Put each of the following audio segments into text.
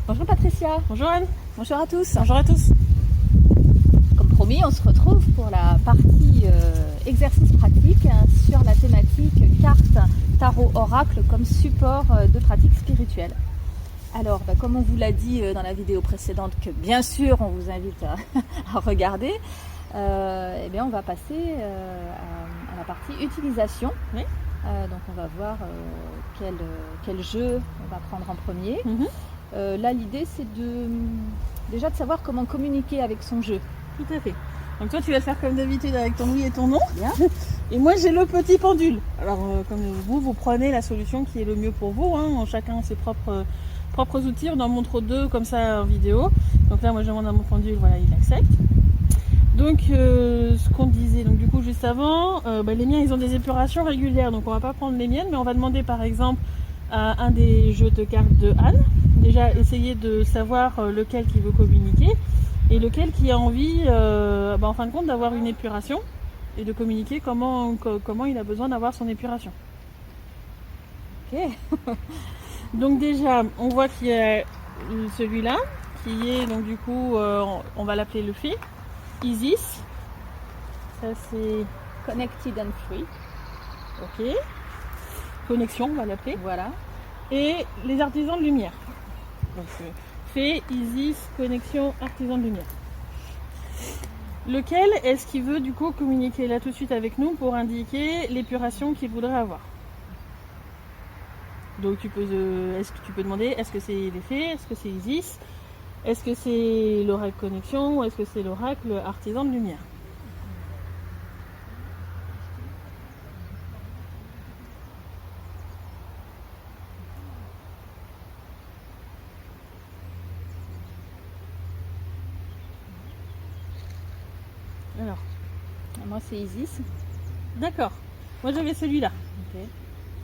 Bonjour Patricia. Bonjour Anne. Bonjour à tous. Bonjour à tous. Comme promis, on se retrouve pour la partie exercice pratique sur la thématique carte, tarot, oracle comme support de pratique spirituelle. Alors, comme on vous l'a dit dans la vidéo précédente, que bien sûr on vous invite à regarder, eh bien on va passer à la partie utilisation. Oui. Donc on va voir quel jeu on va prendre en premier. Là, l'idée, c'est déjà de savoir comment communiquer avec son jeu. Tout à fait. Donc toi, tu vas faire comme d'habitude avec ton oui et ton non. Bien. Et moi, j'ai le petit pendule. Alors, comme vous prenez la solution qui est le mieux pour vous. Hein. Chacun a ses propres outils. On en montre deux comme ça en vidéo. Donc là, moi, je demande à mon pendule. Voilà, il accepte. Donc, ce qu'on disait, donc du coup, juste avant, les miens, ils ont des épurations régulières. Donc, on va pas prendre les miennes, mais on va demander, par exemple, à un des jeux de cartes de Anne. Déjà, essayer de savoir lequel qui veut communiquer et lequel qui a envie, en fin de compte, d'avoir une épuration et de communiquer comment il a besoin d'avoir son épuration. Ok. Donc déjà, on voit qu'il y a celui-là qui est, donc du coup, on va l'appeler le fée, Isis. Ça c'est Connected and free. ok. Connexion, on va l'appeler. Voilà. Et les artisans de lumière. Donc, fée, Isis, connexion, artisan de lumière. Lequel est-ce qu'il veut du coup communiquer là tout de suite avec nous pour indiquer l'épuration qu'il voudrait avoir? Donc est-ce que tu peux demander, est-ce que c'est les fées, est-ce que c'est Isis, est-ce que c'est l'oracle connexion ou est-ce que c'est l'oracle artisan de lumière? Alors, Moi, c'est Isis. d'accord. Moi j'avais celui-là. Ok.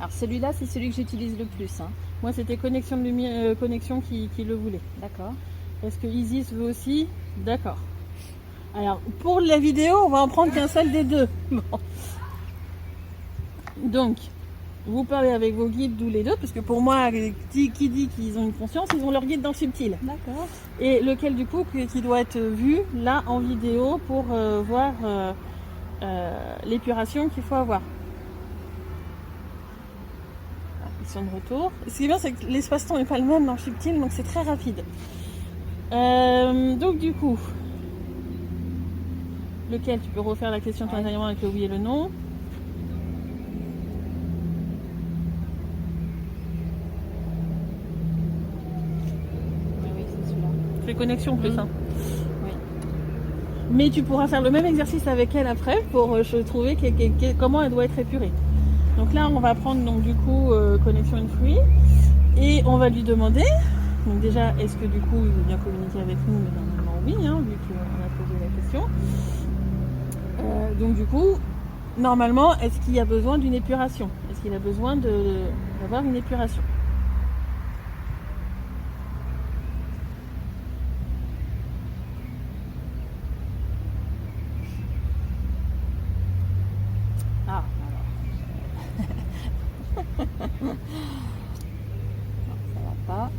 Alors, celui-là, c'est celui que j'utilise le plus. Hein. Moi c'était connexion de lumière, connexion qui le voulait. D'accord. Est-ce que Isis veut aussi? D'accord. Alors, pour la vidéo, on va en prendre qu'un seul des deux. Bon. Donc, vous parlez avec vos guides tous les deux, parce que pour moi, qui dit qu'ils ont une conscience, ils ont leur guide dans le subtil. D'accord. Et lequel du coup qui doit être vu là en vidéo pour voir l'épuration qu'il faut avoir. Ils sont de retour. Ce qui est bien, c'est que l'espace-temps n'est pas le même dans le subtil, donc c'est très rapide. Donc du coup, lequel tu peux refaire la question intérieurement avec le oui et le non. Oui, c'est celui-là. Fais connexion plus. Hein. Oui. Mais tu pourras faire le même exercice avec elle après pour trouver comment elle doit être épurée. Donc là, on va prendre donc du coup connexion and free et on va lui demander. Donc déjà, est-ce que du coup il veut bien communiquer avec nous? Mais normalement oui, hein, vu qu'on a posé la question. Donc du coup, normalement, est-ce qu'il y a besoin d'une épuration? Est-ce qu'il a besoin d'avoir une épuration? Ah, alors. Non, ça va pas.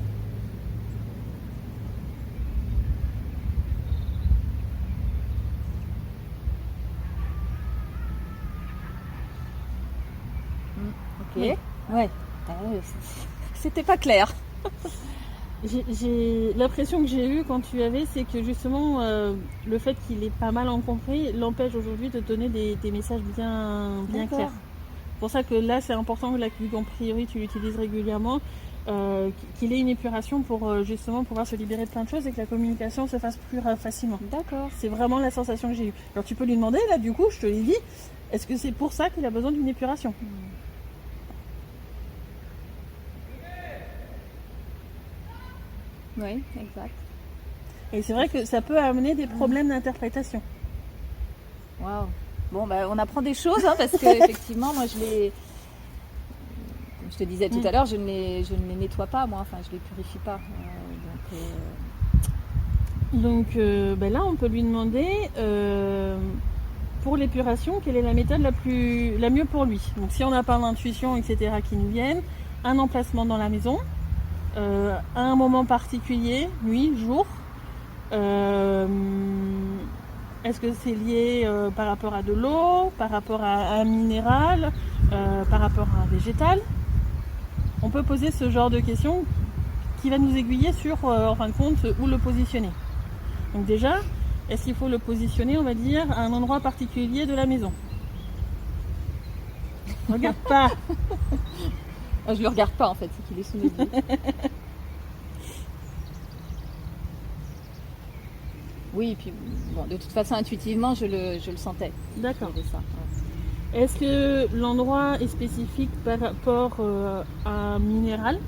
Ok. Oui. Ouais. C'était pas clair. J'ai l'impression que j'ai eue quand tu avais, c'est que justement le fait qu'il est pas mal encombré l'empêche aujourd'hui de donner des messages bien clairs. C'est pour ça que là c'est important que vu qu'en priori tu l'utilises régulièrement, qu'il ait une épuration pour justement pouvoir se libérer de plein de choses et que la communication se fasse plus facilement. D'accord. C'est vraiment la sensation que j'ai eue. Alors tu peux lui demander là du coup, je te l'ai dit, est-ce que c'est pour ça qu'il a besoin d'une épuration? Oui, exact. Et c'est vrai que ça peut amener des problèmes d'interprétation. Waouh. Bon, on apprend des choses, hein, parce que effectivement, moi, comme je te disais tout à l'heure, je ne les nettoie pas, moi. Enfin, je les purifie pas. Donc là, on peut lui demander pour l'épuration, quelle est la méthode la mieux pour lui. Donc si on n'a pas l'intuition, etc., qui nous viennent, un emplacement dans la maison. à un moment particulier, nuit, jour. Est-ce que c'est lié par rapport à de l'eau, par rapport à un minéral, par rapport à un végétal? On peut poser ce genre de questions qui va nous aiguiller sur, en fin de compte, où le positionner. Donc déjà, est-ce qu'il faut le positionner, on va dire, à un endroit particulier de la maison? Regarde pas. Je le regarde pas en fait, c'est qu'il est sous mes yeux. Oui, et puis bon, de toute façon, intuitivement, je le sentais. D'accord. Il y avait ça, ouais. Est-ce que l'endroit est spécifique par rapport à un minéral?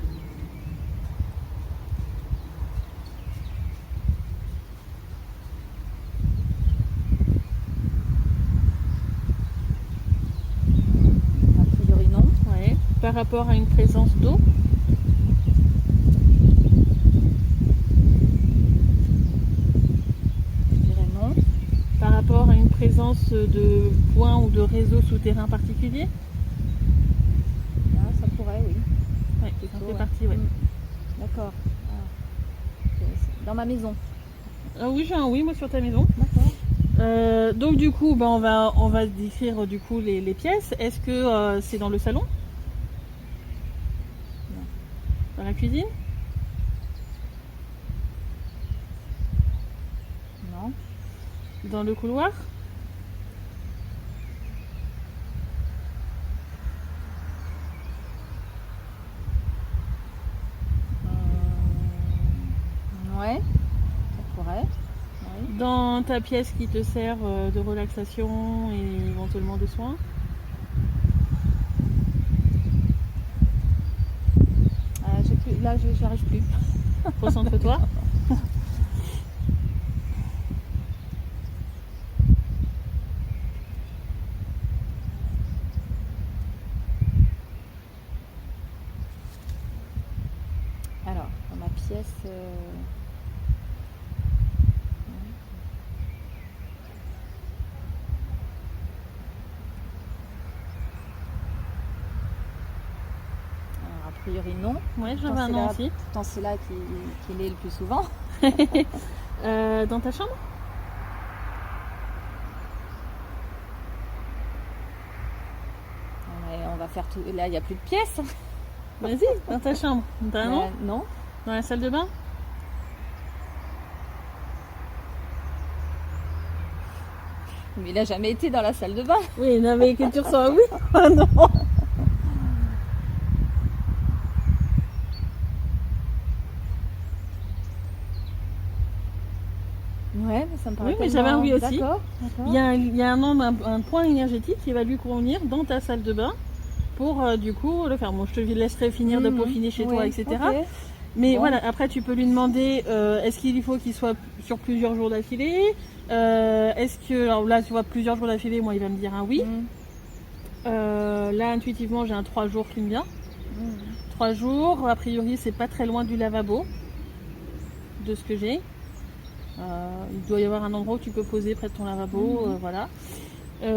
A priori, non. Ouais. Par rapport à une présence d'eau? Je dirais non. Par rapport à une présence de points ou de réseaux souterrains particuliers? Ah, ça pourrait, oui. Oui, ça Plutôt, fait ouais. partie, ouais. D'accord. Ah. C'est dans ma maison. Ah oui, j'ai un oui, moi, sur ta maison. D'accord. Donc du coup, ben, on va décrire du coup les pièces. Est-ce que c'est dans le salon? Non. Dans la cuisine? Non. Dans le couloir? Ouais, ça pourrait. Oui. Dans ta pièce qui te sert de relaxation et éventuellement de soins? Là, j'arrive plus. Concentre-toi. Alors, dans ma pièce. Alors, a priori, non. Ouais, j'avais un nom aussi. Pourtant, c'est là qu'il est le plus souvent. Dans ta chambre? Ouais, on va faire tout. Là, il n'y a plus de pièces. Vas-y, dans ta chambre. T'as un nom? Non. Dans la salle de bain? Mais il n'a jamais été dans la salle de bain. Oui, non, mais que tu ressens un oui? Ah non. Ouais, mais ça me paraît. Oui, mais j'avais un oui aussi. D'accord. Il y a un point énergétique qui va lui convenir dans ta salle de bain pour du coup le faire. Bon, je te laisserai finir de peaufiner chez toi, etc. Okay. Mais bon. Voilà, après tu peux lui demander est-ce qu'il faut qu'il soit sur plusieurs jours d'affilée, est-ce que, alors là tu vois plusieurs jours d'affilée, moi il va me dire un oui. Là intuitivement j'ai un 3 jours qui me vient. 3 jours, a priori c'est pas très loin du lavabo de ce que j'ai. Il doit y avoir un endroit où tu peux poser près de ton lavabo, voilà. Il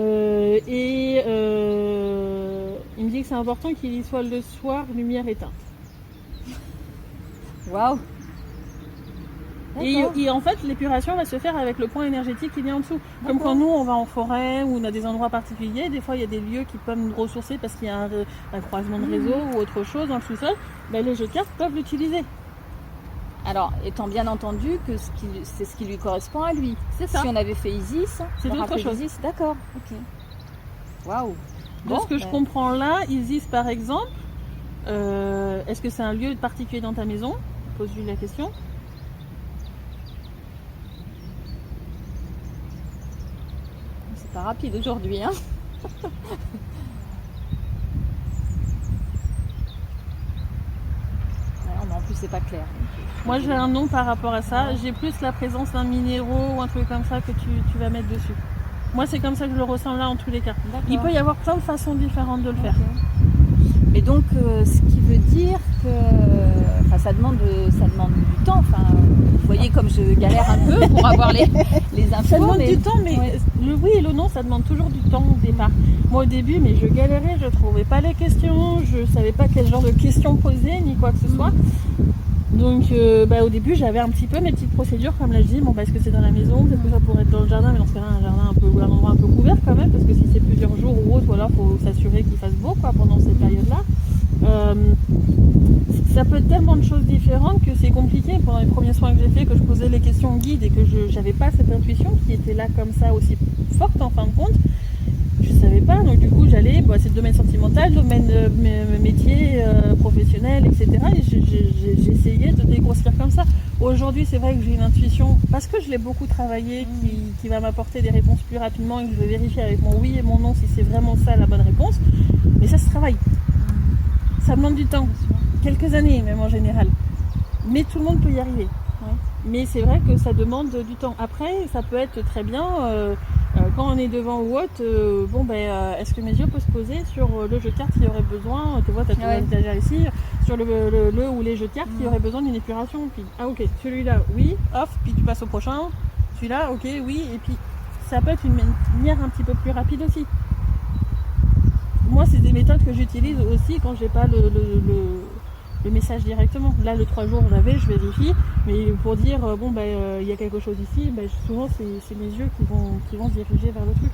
me dit que c'est important qu'il y soit le soir, lumière éteinte. Waouh. Et en fait, l'épuration va se faire avec le point énergétique qui vient en dessous. Comme quand nous, on va en forêt ou on a des endroits particuliers, des fois il y a des lieux qui peuvent nous ressourcer parce qu'il y a un croisement de réseau ou autre chose dans le sous-sol, ben, les jeux de cartes peuvent l'utiliser. Alors, étant bien entendu que c'est ce qui lui correspond à lui. C'est ça. Si on avait fait Isis, c'est autre chose. Isis, d'accord, ok. Waouh. De ce que je comprends là, Isis par exemple, est-ce que c'est un lieu particulier dans ta maison? Pose-lui la question. C'est pas rapide aujourd'hui, hein. En plus, c'est pas clair. Moi, j'ai un nom par rapport à ça. J'ai plus la présence d'un minéraux ou un truc comme ça que tu vas mettre dessus. Moi, c'est comme ça que je le ressens là en tous les cas. Il peut y avoir plein de façons différentes de le faire. Mais donc, ce qui veut dire que ça demande du temps. Enfin, vous voyez comme je galère un peu pour avoir les infos. Ça demande du temps, mais le oui et le non, ça demande toujours du temps au départ. Moi au début, mais je galérais, je trouvais pas les questions, je savais pas quel genre de questions poser, ni quoi que ce soit. Donc au début j'avais un petit peu mes petites procédures, comme là je dis, est-ce que c'est dans la maison, peut-être que ça pourrait être dans le jardin, mais dans ce cas-là un jardin un endroit un peu couvert quand même, parce que si c'est plusieurs jours ou autre, voilà, faut s'assurer qu'il fasse beau pendant cette période-là. Ça peut être tellement de choses différentes que c'est compliqué. Pendant les premiers soins que j'ai fait, que je posais les questions au guide et que je n'avais pas cette intuition qui était là comme ça aussi forte en fin de compte, je savais pas. Donc du coup j'allais, c'est le domaine sentimental, le domaine métier, professionnel, etc. Et j'essayais de dégrossir comme ça. Aujourd'hui c'est vrai que j'ai une intuition, parce que je l'ai beaucoup travaillé, qui va m'apporter des réponses plus rapidement et que je vais vérifier avec mon oui et mon non si c'est vraiment ça la bonne réponse. Mais ça se travaille. Ça demande du temps, quelques années même en général. Mais tout le monde peut y arriver. Ouais. Mais c'est vrai que ça demande du temps. Après, ça peut être très bien, quand on est devant ou autre, est-ce que mes yeux peuvent se poser sur le jeu de cartes s'il y aurait besoin, tu vois, tu as tout étagère ici, sur le ou les jeux de cartes s'il y aurait besoin d'une épuration. Puis, ok, celui-là, oui, off, puis tu passes au prochain, celui-là, ok, oui, et puis ça peut être une manière un petit peu plus rapide aussi. Moi, c'est des méthodes que j'utilise aussi quand j'ai pas le message directement. Là, le 3 jours, je vérifie, mais pour dire, il y a quelque chose ici, souvent, c'est mes yeux qui vont se diriger vers le truc.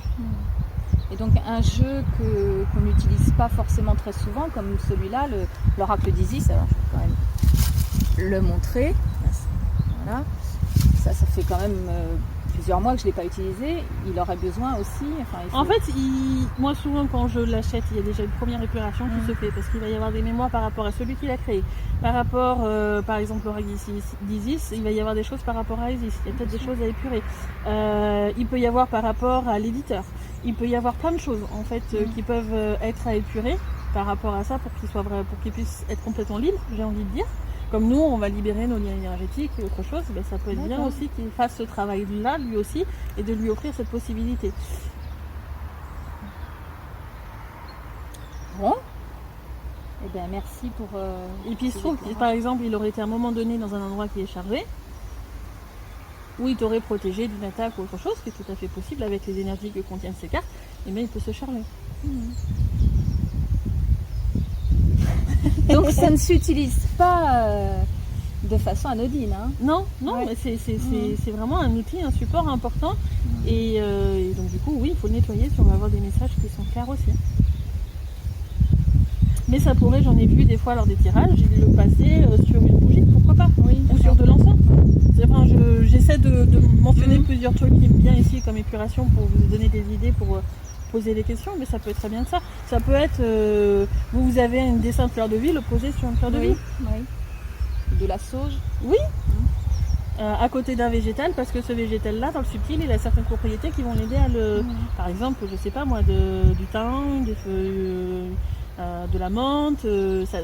Et donc, un jeu qu'on n'utilise pas forcément très souvent, comme celui-là, l'oracle d'Isis, alors je vais quand même le montrer. Voilà. Ça fait quand même plusieurs mois que je ne l'ai pas utilisé. Il aurait besoin aussi... En fait, moi souvent quand je l'achète, il y a déjà une première épuration qui se fait, parce qu'il va y avoir des mémoires par rapport à celui qui l'a créé. Par rapport, par exemple, l'oracle d'Isis, il va y avoir des choses par rapport à Isis. Il y a peut-être des choses à épurer. Il peut y avoir par rapport à l'éditeur. Il peut y avoir plein de choses en fait qui peuvent être à épurer par rapport à ça pour qu'il puisse être complètement libre, j'ai envie de dire. Comme nous, on va libérer nos liens énergétiques et autre chose, ça peut être bien aussi qu'il fasse ce travail-là, lui aussi, et de lui offrir cette possibilité. Bon. Eh bien, merci pour... et puis il se trouve, par exemple, il aurait été à un moment donné dans un endroit qui est chargé, où il t'aurait protégé d'une attaque ou autre chose, ce qui est tout à fait possible avec les énergies que contiennent ces cartes, et bien il peut se charger. Donc ça ne s'utilise pas de façon anodine. Hein. Non, mais c'est vraiment un outil, un support important. Et donc du coup, oui, il faut le nettoyer si on va avoir des messages qui sont clairs aussi. Mais ça pourrait, j'en ai vu des fois lors des tirages, le passer sur une bougie, pourquoi pas, ou sur de l'encens. J'essaie de mentionner plusieurs trucs qui me viennent ici comme épuration pour vous donner des idées pour poser des questions, mais ça peut être très bien ça. Ça peut être, vous avez un dessin de fleur de vie, le poser sur une fleur de vie. Oui. De la sauge. Oui. À côté d'un végétal, parce que ce végétal-là, dans le subtil, il a certaines propriétés qui vont l'aider à le... Par exemple, je sais pas moi, du thym, des feuilles, de la menthe,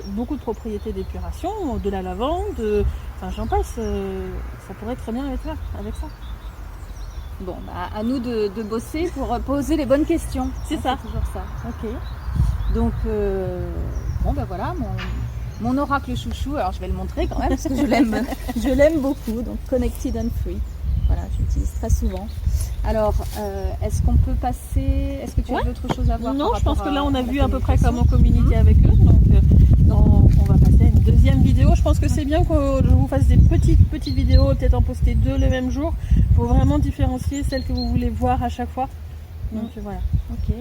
beaucoup de propriétés d'épuration, de la lavande, j'en passe. Ça pourrait être très bien avec ça. Bon, à nous de bosser pour poser les bonnes questions. C'est ça. C'est toujours ça. Ok. Donc, voilà, mon oracle chouchou. Alors, je vais le montrer quand même parce que je l'aime beaucoup. Donc, Connected and Free. Voilà, je l'utilise très souvent. Alors, est-ce qu'on peut passer... Est-ce que tu as d'autres choses à voir? Non, je pense que là, on a vu à peu près comment communiquer avec eux. Donc, on va passer à une deuxième vidéo. Je pense que c'est bien que je vous fasse des petites vidéos, peut-être en poster 2 le même jour, pour vraiment différencier celles que vous voulez voir à chaque fois. Donc voilà. Ok.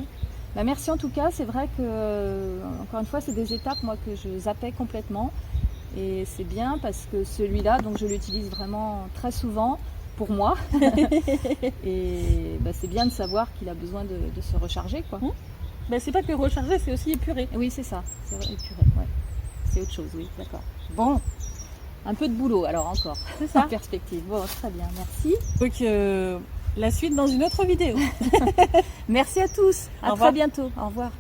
Merci en tout cas. C'est vrai que, encore une fois, c'est des étapes moi que je zappais complètement. Et c'est bien parce que celui-là, donc je l'utilise vraiment très souvent pour moi. Et c'est bien de savoir qu'il a besoin de se recharger, quoi. C'est pas que recharger, c'est aussi épurer. Oui, c'est ça. C'est vrai, épurer, ouais. C'est autre chose, oui, d'accord. Bon, un peu de boulot alors encore. C'est ça. En perspective. Bon, très bien, merci. Donc la suite dans une autre vidéo. Merci à tous. À très bientôt. Au revoir.